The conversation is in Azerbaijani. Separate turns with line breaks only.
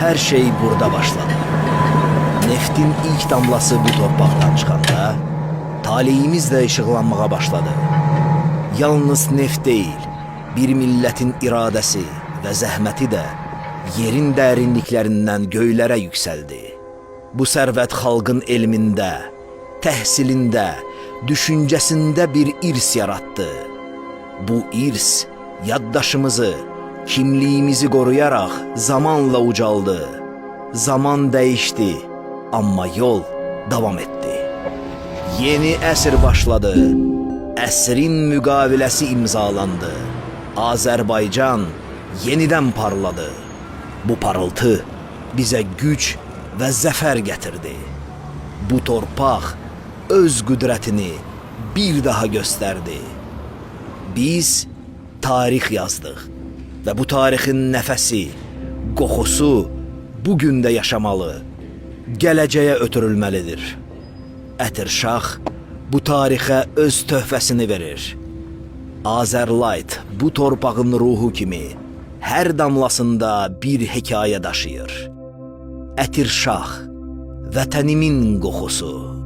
Her şey burada başladı. Neftin ilk damlası bu torpaqdan çıxanda, taleyimiz də işıqlanmağa başladı. Yalnız neft değil, bir millətin iradəsi və zəhməti də yerin dərinliklərindən göylərə yüksəldi. Bu sərvət xalqın elmində, təhsilində, düşüncəsində bir irs yarattı. Bu irs yaddaşımızı, kimliyimizi qoruyaraq zamanla ucaldı. Zaman dəyişdi, amma yol davam etdi. Yeni əsr başladı, əsrin müqaviləsi imzalandı. Azərbaycan yenidən parladı. Bu parıltı bizə güc və zəfər gətirdi. Bu torpaq öz qüdrətini bir daha göstərdi. Biz tarix yazdıq və bu tarixin nəfəsi, qoxusu bugün də yaşamalı, gələcəyə ötürülməlidir. Ətirşax bu tarixə öz töhfəsini verir. Azərlayt bu torpağın ruhu kimi hər damlasında bir hekayə daşıyır. Ətirşax, vətənimin qoxusu.